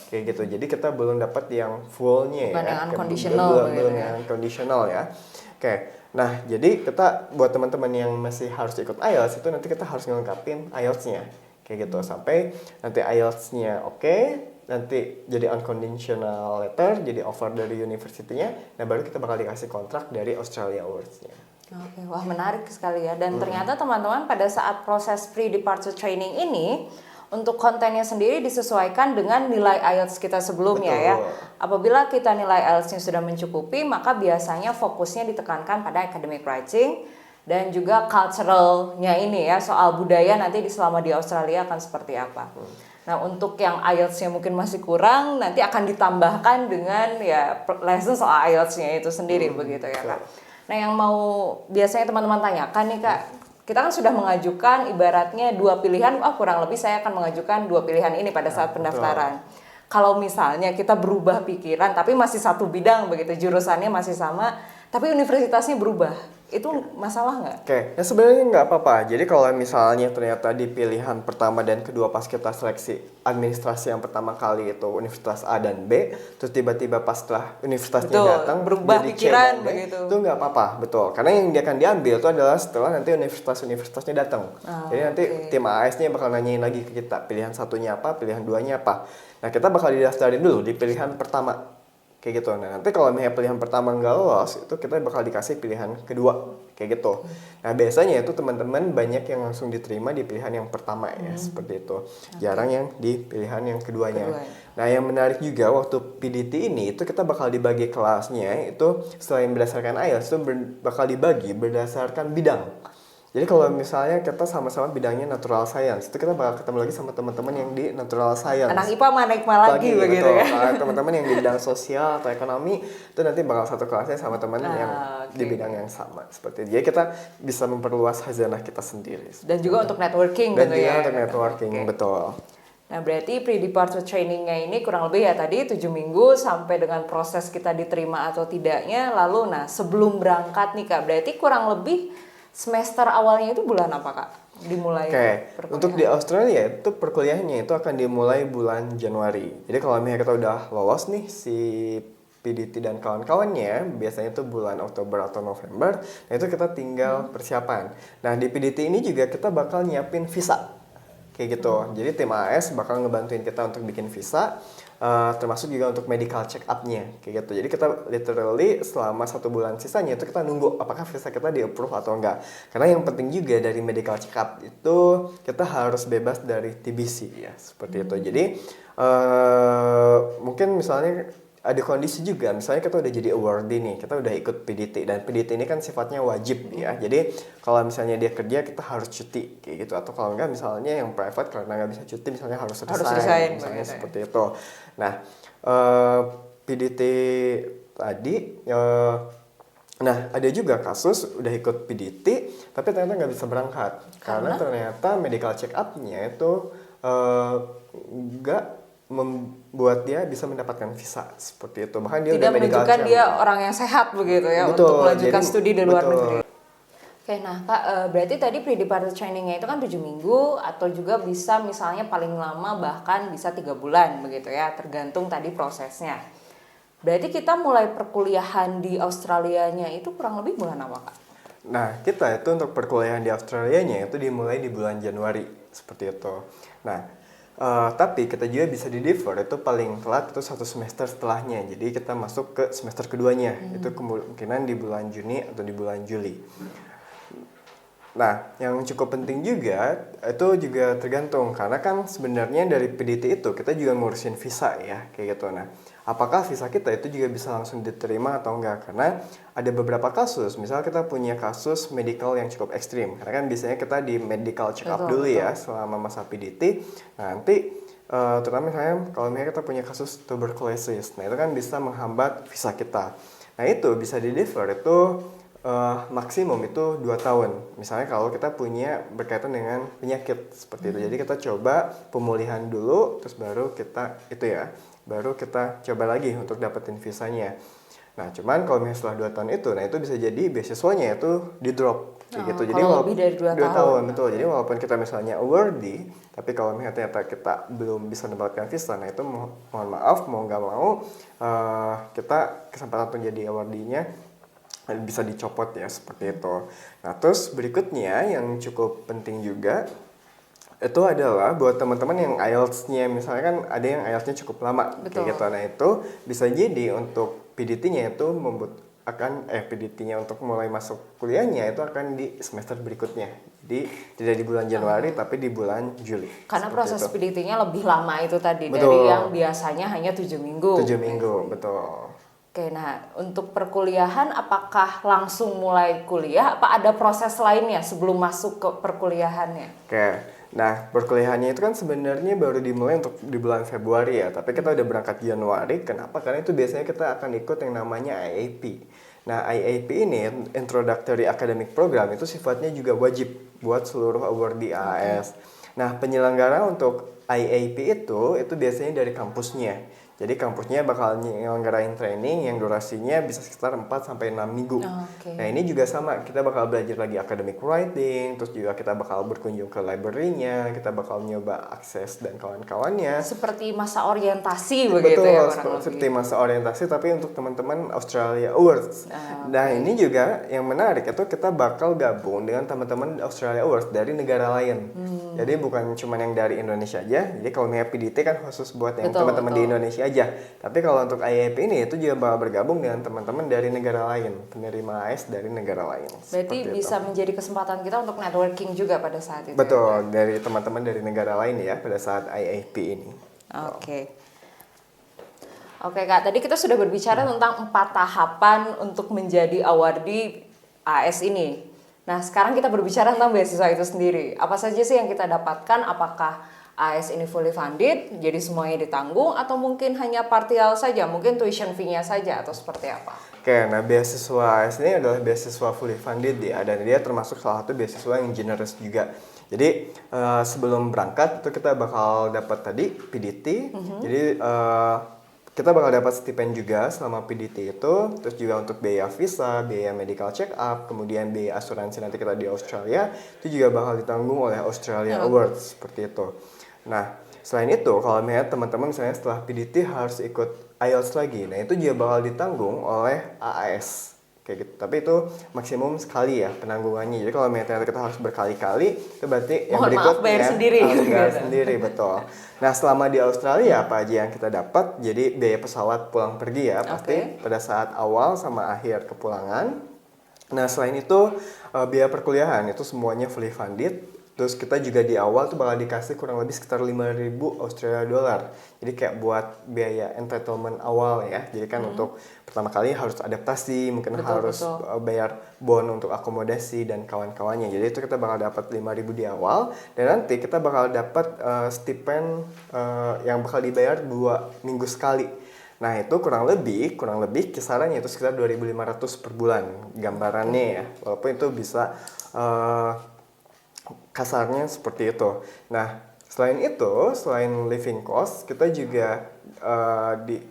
Kayak gitu. Jadi kita belum dapat yang fullnya Bukan ya. yang unconditional. Belum yang unconditional ya. Oke. Nah, jadi kita buat teman-teman yang masih harus ikut IELTS itu nanti kita harus ngelengkapin IELTS-nya. Kayak gitu sampai nanti IELTS-nya oke, nanti jadi unconditional letter, jadi offer dari universitinya, nah baru kita bakal dikasih kontrak dari Australia Awards-nya. Oke, wah menarik sekali ya. Dan ternyata teman-teman pada saat proses pre-departure training ini untuk kontennya sendiri disesuaikan dengan nilai IELTS kita sebelumnya. Betul. Ya. Apabila kita nilai IELTS-nya sudah mencukupi, maka biasanya fokusnya ditekankan pada academic writing dan juga cultural-nya ini ya, soal budaya nanti selama di Australia akan seperti apa. Nah, untuk yang IELTS-nya mungkin masih kurang, nanti akan ditambahkan dengan ya lesson soal IELTS-nya itu sendiri begitu ya, Kak. Nah, yang mau biasanya teman-teman tanyakan nih, Kak, kita kan sudah mengajukan ibaratnya 2 pilihan, kurang lebih saya akan mengajukan 2 pilihan ini pada saat pendaftaran. Kalau misalnya kita berubah pikiran tapi masih satu bidang begitu, jurusannya masih sama, Tapi universitasnya berubah, itu masalah nggak? Oke, ya sebenarnya nggak apa-apa. Jadi kalau misalnya ternyata di pilihan pertama dan kedua pas kita seleksi administrasi yang pertama kali itu Universitas A dan B, terus tiba-tiba pas setelah universitasnya Betul, datang berubah jadi C pikiran dan D, begitu. itu nggak apa-apa, betul. Karena yang dia akan diambil itu adalah setelah nanti universitasnya datang. Jadi nanti tim AS-nya bakal nanyain lagi ke kita, pilihan satunya apa, pilihan duanya apa. Nah kita bakal didaftarin dulu di pilihan pertama. Kayak gitu. Nah, nanti kalau misalnya pilihan pertama nggak lolos, itu kita bakal dikasih pilihan kedua. Kayak gitu. Nah, biasanya itu teman-teman banyak yang langsung diterima di pilihan yang pertama ya, seperti itu. Jarang yang di pilihan yang keduanya. Nah, yang menarik juga waktu PDT ini, itu kita bakal dibagi kelasnya, itu selain berdasarkan IELTS, itu bakal dibagi berdasarkan bidang. Jadi kalau misalnya kita sama-sama bidangnya natural science, itu kita bakal ketemu lagi sama teman-teman yang di natural science. Anak IPA mana IPA lagi begitu betul. ya. Teman-teman yang di bidang sosial atau ekonomi itu nanti bakal satu kelasnya sama teman yang di bidang yang sama seperti itu. Jadi kita bisa memperluas khazanah kita sendiri. Dan juga untuk networking Dan gitu juga ya. untuk networking, betul. Nah berarti pre-departure trainingnya ini kurang lebih ya tadi 7 minggu sampai dengan proses kita diterima atau tidaknya. Lalu nah sebelum berangkat nih Kak, berarti kurang lebih semester awalnya itu bulan apa Kak? Dimulai perkuliahan? Untuk di Australia itu perkuliahannya itu akan dimulai bulan Januari. Jadi kalau misalnya kita udah lolos nih si PDT dan kawan-kawannya, biasanya itu bulan Oktober atau November, nah itu kita tinggal persiapan. Nah di PDT ini juga kita bakal nyiapin visa. Kayak gitu. Jadi tim AS bakal ngebantuin kita untuk bikin visa, termasuk juga untuk medical check up-nya. Kayak gitu. Jadi kita literally selama 1 bulan sisanya itu kita nunggu apakah visa kita di-approve atau enggak. Karena yang penting juga dari medical check up itu kita harus bebas dari TBC ya. Seperti itu. Jadi mungkin misalnya ada kondisi juga, misalnya kita udah jadi awardee nih, kita udah ikut PDT, dan PDT ini kan sifatnya wajib ya, jadi kalau misalnya dia kerja kita harus cuti kayak gitu, atau kalau enggak misalnya yang private karena nggak bisa cuti misalnya harus resign misalnya seperti itu. Nah PDT tadi nah ada juga kasus udah ikut PDT tapi ternyata nggak bisa berangkat karena ternyata medical check up-nya itu nggak membuat dia bisa mendapatkan visa seperti itu. Bahkan dia tidak menunjukkan dia orang yang sehat begitu ya. Betul, untuk melanjutkan studi di luar negeri. Oke, nah Kak, berarti tadi pre-departure trainingnya itu kan 7 minggu atau juga bisa misalnya paling lama bahkan bisa 3 bulan begitu ya, tergantung tadi prosesnya. Berarti kita mulai perkuliahan di Australianya itu kurang lebih bulan apa Kak? Nah kita itu untuk perkuliahan di Australianya itu dimulai di bulan Januari seperti itu. Nah tapi kita juga bisa di-defer itu paling telat itu 1 semester setelahnya. Jadi kita masuk ke semester keduanya. Itu kemungkinan di bulan Juni atau di bulan Juli. Nah, yang cukup penting juga itu juga tergantung karena kan sebenarnya dari PDT itu kita juga ngurusin visa ya, kayak gitu. Nah, apakah visa kita itu juga bisa langsung diterima atau enggak? Karena ada beberapa kasus, misalnya kita punya kasus medical yang cukup ekstrim. Karena kan biasanya kita di medical check up dulu ya selama masa PDT. Nah, nanti terutama misalnya kalau misalnya kita punya kasus tuberculosis, nah itu kan bisa menghambat visa kita. Nah itu bisa di-defer itu maksimum itu 2 tahun. Misalnya kalau kita punya berkaitan dengan penyakit seperti itu. Jadi kita coba pemulihan dulu, terus baru kita baru kita coba lagi untuk dapetin visanya. Nah cuman kalau misalnya setelah 2 tahun itu, nah itu bisa jadi beasiswanya itu di drop kayak gitu. Jadi lebih dari 2 tahun. Betul. Jadi walaupun kita misalnya awardee, tapi kalau misalnya ternyata kita belum bisa mendapatkan visa, nah itu mohon maaf mau nggak mau kita kesempatan untuk jadi awardee-nya bisa dicopot ya seperti itu. Nah terus berikutnya yang cukup penting juga itu adalah buat teman-teman yang IELTS-nya misalnya kan ada yang IELTS-nya cukup lama kayak gitu. Nah itu bisa jadi untuk PDT-nya itu PDT-nya untuk mulai masuk kuliahnya itu akan di semester berikutnya. Jadi tidak di bulan Januari tapi di bulan Juli. Karena proses PDT-nya lebih lama itu tadi dari yang biasanya hanya 7 minggu. 7 minggu, betul. Oke, nah untuk perkuliahan apakah langsung mulai kuliah? Apa ada proses lainnya sebelum masuk ke perkuliahannya? Oke, nah perkuliahannya itu kan sebenarnya baru dimulai untuk di bulan Februari ya. Tapi kita udah berangkat Januari, kenapa? Karena itu biasanya kita akan ikut yang namanya IAP. Nah IAP ini, Introductory Academic Program, itu sifatnya juga wajib buat seluruh awardee AAS. Nah penyelenggara untuk IAP itu biasanya dari kampusnya. Jadi kampusnya bakal nyelenggarain training yang durasinya bisa sekitar 4 sampai 6 minggu. Oke. Nah ini juga sama, kita bakal belajar lagi academic writing, terus juga kita bakal berkunjung ke library-nya, kita bakal nyoba akses dan kawan-kawannya. Seperti masa orientasi begitu Betul, ya kurang seperti lebih. masa orientasi tapi untuk teman-teman Australia Awards. Nah ini juga yang menarik itu kita bakal gabung dengan teman-teman Australia Awards dari negara lain. Jadi bukan cuma yang dari Indonesia aja. Jadi kalau PDT kan khusus buat yang Betul, teman-teman di betul. Indonesia aja. Tapi kalau untuk IAP ini itu juga bakal bergabung dengan teman-teman dari negara lain, penerima AS dari negara lain. Berarti Seperti bisa itu. menjadi kesempatan kita untuk networking juga pada saat itu. Betul, dari teman-teman dari negara lain ya pada saat IAP ini. Oke. Oke Kak, tadi kita sudah berbicara tentang 4 tahapan untuk menjadi awardee AS ini. Nah, sekarang kita berbicara tentang beasiswa itu sendiri. Apa saja sih yang kita dapatkan? Apakah AS ini fully funded, jadi semuanya ditanggung, atau mungkin hanya partial saja, mungkin tuition fee-nya saja, atau seperti apa? Oke, nah beasiswa AS ini adalah beasiswa fully funded ya, dan dia termasuk salah satu beasiswa yang generous juga. Jadi sebelum berangkat itu kita bakal dapat tadi PDT, jadi kita bakal dapat stipend juga selama PDT itu, terus juga untuk biaya visa, biaya medical check up, kemudian biaya asuransi nanti kita di Australia, itu juga bakal ditanggung oleh Australia Awards, seperti itu. Nah, selain itu, kalau misalnya teman-teman misalnya setelah PDT harus ikut IELTS lagi, nah itu juga bakal ditanggung oleh AAS. Kayak gitu. Tapi itu maksimum sekali ya penanggungannya. Jadi kalau misalnya kita harus berkali-kali, itu berarti yang Mohon maaf, berikutnya bayar sendiri. harus bayar Gitu. sendiri, betul. Nah, selama di Australia apa aja yang kita dapat? Jadi biaya pesawat pulang pergi ya, pasti pada saat awal sama akhir kepulangan. Nah, selain itu biaya perkuliahan itu semuanya fully funded. Terus kita juga di awal tuh bakal dikasih kurang lebih sekitar 5.000 Australia dollar. Jadi kayak buat biaya entitlement awal ya. Jadi kan untuk pertama kali harus adaptasi, mungkin harus bayar bond untuk akomodasi dan kawan-kawannya. Jadi itu kita bakal dapat 5.000 di awal, dan nanti kita bakal dapat stipend yang bakal dibayar 2 minggu sekali. Nah itu kurang lebih kisarannya itu sekitar 2.500 per bulan gambarannya ya. Walaupun itu bisa kasarnya seperti itu. Nah, selain living cost, kita juga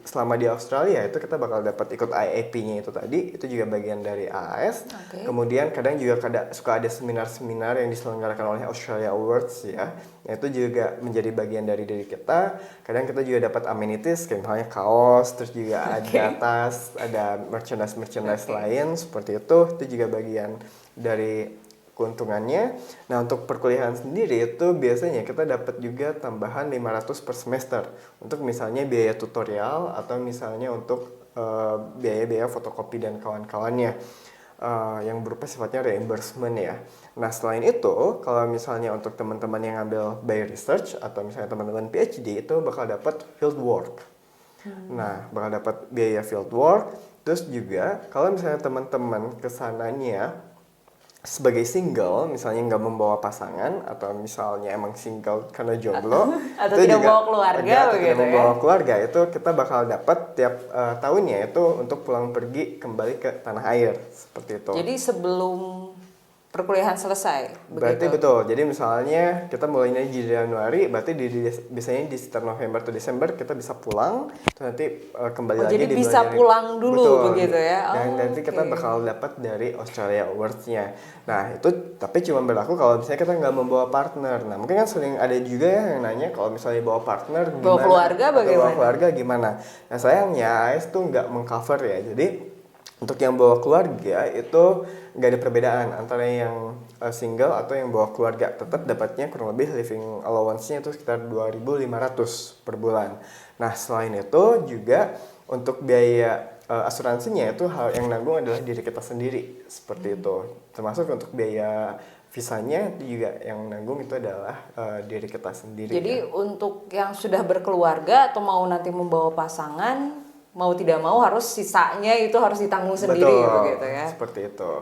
selama di Australia itu kita bakal dapat ikut IAP-nya itu tadi, itu juga bagian dari AAS. Kemudian kadang juga suka ada seminar-seminar yang diselenggarakan oleh Australia Awards ya. Nah, itu juga menjadi bagian dari diri kita. Kadang kita juga dapat amenities kayak misalnya kaos, terus juga ada tas, ada merchandise lain seperti itu. Itu juga bagian dari keuntungannya. Nah, untuk perkuliahan sendiri itu biasanya kita dapat juga tambahan 500 per semester untuk misalnya biaya tutorial atau misalnya untuk biaya-biaya fotokopi dan kawan-kawannya yang berupa sifatnya reimbursement ya. Nah, selain itu, kalau misalnya untuk teman-teman yang ngambil by research atau misalnya teman-teman PhD itu bakal dapat field work. Nah, bakal dapat biaya field work. Terus juga kalau misalnya teman-teman kesananya sebagai single, misalnya nggak membawa pasangan atau misalnya emang single karena jomblo Atau itu tidak juga membawa keluarga begitu tidak ya. membawa keluarga, itu kita bakal dapat tiap tahunnya itu untuk pulang pergi kembali ke tanah air seperti itu. Jadi sebelum perkuliahan selesai, Berarti begitu? betul. Jadi misalnya kita mulainya di Januari, berarti biasanya di sekitar November atau Desember kita bisa pulang, terus nanti kembali lagi Jadi di bisa bulan pulang dulu betul. begitu ya? Dan nanti kita bakal dapat dari Australia Awards-nya. Nah itu tapi cuma berlaku kalau misalnya kita nggak membawa partner. Nah mungkin kan sering ada juga ya yang nanya kalau misalnya bawa partner gimana? Bawa keluarga Atau bagaimana? bawa keluarga gimana? Nah sayangnya AIS tuh nggak mengcover ya. Jadi untuk yang bawa keluarga itu nggak ada perbedaan antara yang single atau yang bawa keluarga. Tetap dapatnya kurang lebih living allowance-nya itu sekitar 2.500 per bulan. Nah selain itu juga untuk biaya asuransinya itu hal yang nanggung adalah diri kita sendiri seperti itu. Termasuk untuk biaya visanya juga yang nanggung itu adalah diri kita sendiri. Jadi ya. untuk yang sudah berkeluarga atau mau nanti membawa pasangan, mau tidak mau harus sisanya itu harus ditanggung sendiri. Betul, begitu ya. seperti itu.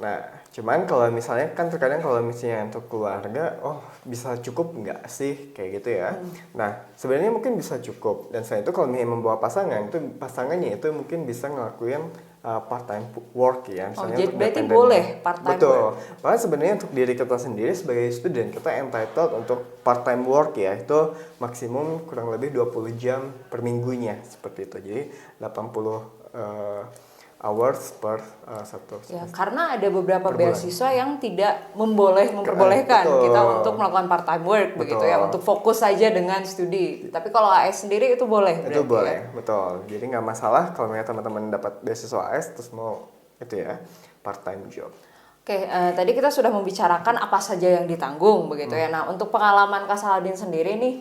Nah, cuman kalau misalnya kan terkadang kalau misalnya untuk keluarga, oh bisa cukup nggak sih kayak gitu ya. Nah, sebenarnya mungkin bisa cukup. Dan selain itu kalau misalnya membawa pasangan, itu pasangannya itu mungkin bisa ngelakuin part-time work ya, Oh, misalnya jadi untuk berarti dependen. boleh part-time Betul. work? Bahkan sebenarnya untuk diri kita sendiri sebagai student, kita entitled untuk part-time work ya, itu maksimum kurang lebih 20 jam per minggunya, seperti itu. Jadi 80 hours per satu Ya, semester. karena ada beberapa Per bulan. beasiswa yang tidak memperbolehkan Betul. kita untuk melakukan part-time work begitu ya, Betul. untuk fokus saja dengan studi. Tapi kalau AS sendiri itu boleh Itu berarti boleh, ya? betul. Jadi nggak masalah kalau misalnya teman-teman dapat beasiswa AS terus mau itu ya part-time job. Oke, tadi kita sudah membicarakan apa saja yang ditanggung begitu ya. Nah, untuk pengalaman Kak Saladin sendiri nih,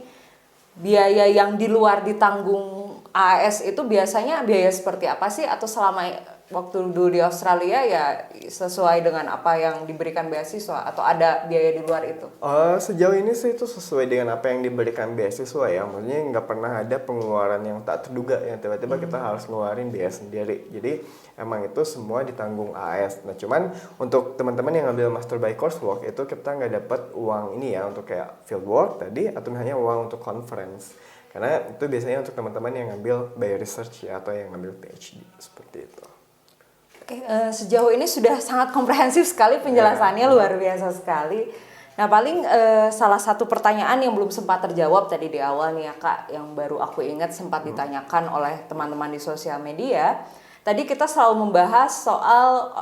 biaya yang di luar ditanggung AS itu biasanya biaya seperti apa sih? Atau selama waktu dulu di Australia ya sesuai dengan apa yang diberikan beasiswa? Atau ada biaya di luar itu? Sejauh ini sih itu sesuai dengan apa yang diberikan beasiswa ya. Maksudnya nggak pernah ada pengeluaran yang tak terduga yang tiba-tiba kita harus ngeluarin biaya sendiri. Jadi emang itu semua ditanggung AS. Nah cuman untuk teman-teman yang ngambil master by coursework itu kita nggak dapat uang ini ya untuk kayak fieldwork tadi atau hanya uang untuk conference. Karena itu biasanya untuk teman-teman yang ngambil by research ya atau yang ngambil PhD seperti itu. Oke, sejauh ini sudah sangat komprehensif sekali penjelasannya, luar biasa sekali. Nah, paling salah satu pertanyaan yang belum sempat terjawab tadi di awal nih ya Kak, yang baru aku ingat sempat ditanyakan oleh teman-teman di sosial media. Tadi kita selalu membahas soal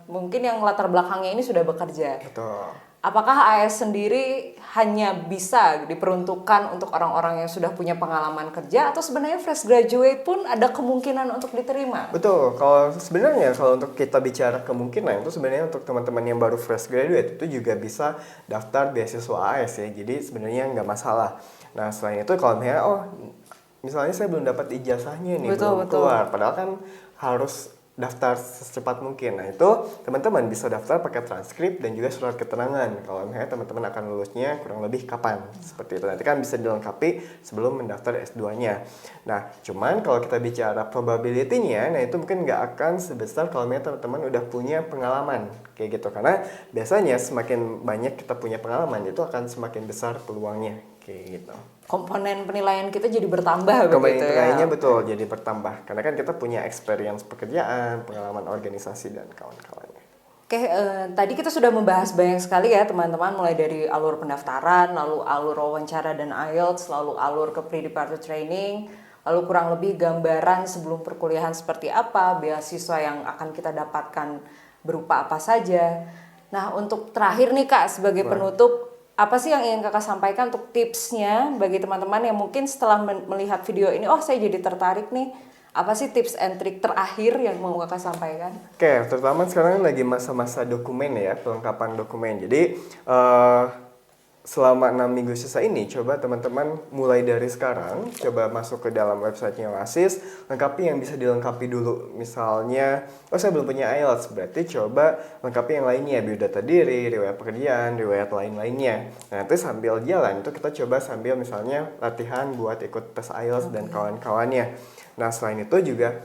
mungkin yang latar belakangnya ini sudah bekerja. Betul. Apakah AS sendiri hanya bisa diperuntukkan untuk orang-orang yang sudah punya pengalaman kerja atau sebenarnya fresh graduate pun ada kemungkinan untuk diterima? Betul, kalau sebenarnya kalau untuk kita bicara kemungkinan itu sebenarnya untuk teman-teman yang baru fresh graduate itu juga bisa daftar beasiswa AS ya, jadi sebenarnya nggak masalah. Nah selain itu kalau misalnya saya belum dapat ijazahnya nih, belum keluar, padahal kan harus daftar secepat mungkin. Nah itu teman-teman bisa daftar pakai transkrip dan juga surat keterangan kalau misalnya teman-teman akan lulusnya kurang lebih kapan, seperti itu. Nanti kan bisa dilengkapi sebelum mendaftar S2-nya. Nah cuman kalau kita bicara probability-nya, nah itu mungkin nggak akan sebesar kalau misalnya teman-teman udah punya pengalaman kayak gitu. Karena biasanya semakin banyak kita punya pengalaman itu akan semakin besar peluangnya kayak gitu. Komponen penilaian kita jadi bertambah Komponen begitu ya. penilaiannya betul jadi bertambah karena kan kita punya experience pekerjaan, pengalaman organisasi dan kawan-kawannya. Oke, tadi kita sudah membahas banyak sekali ya teman-teman, mulai dari alur pendaftaran, lalu alur wawancara dan IELTS, lalu alur ke pre-departure training, lalu kurang lebih gambaran sebelum perkuliahan seperti apa, beasiswa yang akan kita dapatkan berupa apa saja. Nah, untuk terakhir nih Kak, sebagai penutup, apa sih yang ingin Kakak sampaikan untuk tipsnya bagi teman-teman yang mungkin setelah melihat video ini, oh saya jadi tertarik nih, apa sih tips and trick terakhir yang mau Kakak sampaikan? Oke, terutama sekarang lagi masa-masa dokumen ya, pelengkapan dokumen. Jadi selama 6 minggu sisa ini, coba teman-teman mulai dari sekarang, coba masuk ke dalam websitenya Oasis, lengkapi yang bisa dilengkapi dulu. Misalnya, saya belum punya IELTS, berarti coba lengkapi yang lainnya, biodata diri, riwayat pekerjaan, riwayat lain-lainnya. Nah, nanti sambil jalan, itu kita coba sambil misalnya latihan buat ikut tes IELTS dan kawan-kawannya. Nah, selain itu juga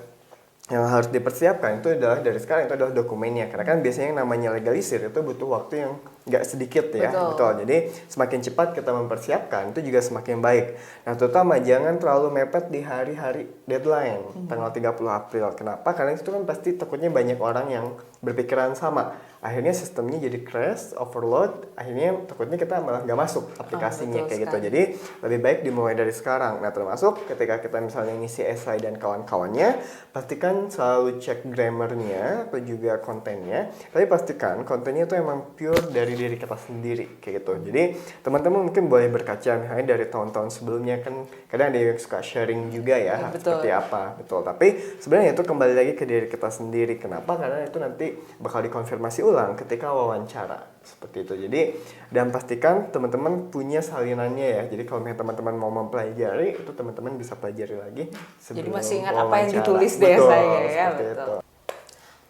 yang harus dipersiapkan itu adalah dari sekarang itu adalah dokumennya, karena kan biasanya yang namanya legalisir itu butuh waktu yang nggak sedikit ya. Betul. Jadi semakin cepat kita mempersiapkan itu juga semakin baik. Nah terutama jangan terlalu mepet di hari-hari deadline tanggal 30 April. Kenapa? Karena itu kan pasti takutnya banyak orang yang berpikiran sama. Akhirnya sistemnya jadi crash, overload, akhirnya takutnya kita malah nggak masuk aplikasinya kayak gitu. Jadi lebih baik dimulai dari sekarang. Nah termasuk ketika kita misalnya ngisi esai dan kawan-kawannya, pastikan selalu cek grammarnya atau juga kontennya. Tapi pastikan kontennya itu emang pure dari diri kita sendiri kayak gitu. Jadi teman-teman mungkin boleh berkaca misalnya dari tahun-tahun sebelumnya, kan kadang ada yang suka sharing juga ya, seperti apa. Betul. Tapi sebenarnya itu kembali lagi ke diri kita sendiri. Kenapa? Karena itu nanti bakal dikonfirmasi ulang ketika wawancara seperti itu. Jadi dan pastikan teman-teman punya salinannya ya. Jadi kalau teman-teman mau mempelajari itu teman-teman bisa pelajari lagi sebelum jadi masih ingat wawancara. apa yang ditulis deh saya ya. Betul.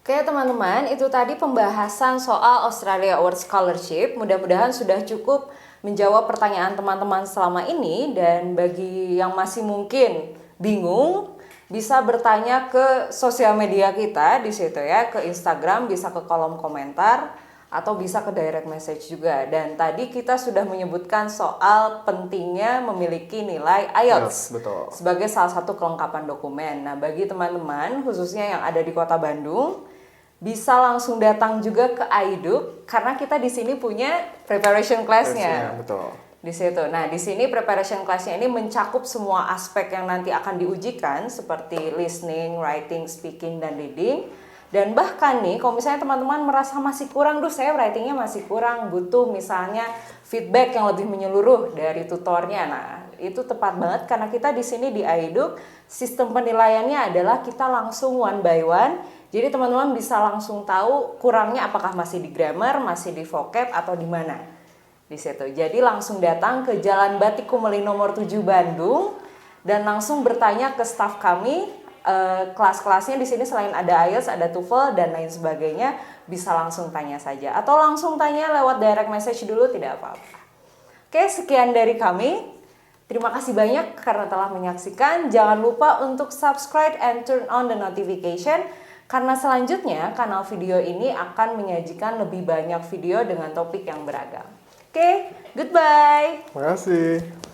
Oke teman-teman, itu tadi pembahasan soal Australia Award Scholarship. Mudah-mudahan sudah cukup menjawab pertanyaan teman-teman selama ini, dan bagi yang masih mungkin bingung bisa bertanya ke sosial media kita di situ ya, ke Instagram, bisa ke kolom komentar, atau bisa ke direct message juga. Dan tadi kita sudah menyebutkan soal pentingnya memiliki nilai IELTS betul. sebagai salah satu kelengkapan dokumen. Nah, bagi teman-teman khususnya yang ada di Kota Bandung, bisa langsung datang juga ke iDook karena kita di sini punya preparation class-nya. Betul. Di situ. Nah, di sini preparation class-nya ini mencakup semua aspek yang nanti akan diujikan seperti listening, writing, speaking, dan reading. Dan bahkan nih, kalau misalnya teman-teman merasa masih kurang, saya writingnya masih kurang, butuh misalnya feedback yang lebih menyeluruh dari tutornya. Nah, itu tepat banget karena kita di sini di iDook, sistem penilaiannya adalah kita langsung one by one. Jadi teman-teman bisa langsung tahu kurangnya apakah masih di grammar, masih di vocab, atau di mana. Di situ. Jadi langsung datang ke Jalan Batik Kumeli nomor 7 Bandung dan langsung bertanya ke staf kami. Kelas-kelasnya di sini selain ada IELTS, ada TOEFL dan lain sebagainya, bisa langsung tanya saja atau langsung tanya lewat direct message dulu, tidak apa-apa. Oke, sekian dari kami. Terima kasih banyak karena telah menyaksikan. Jangan lupa untuk subscribe and turn on the notification karena selanjutnya kanal video ini akan menyajikan lebih banyak video dengan topik yang beragam. Oke, goodbye. Terima kasih.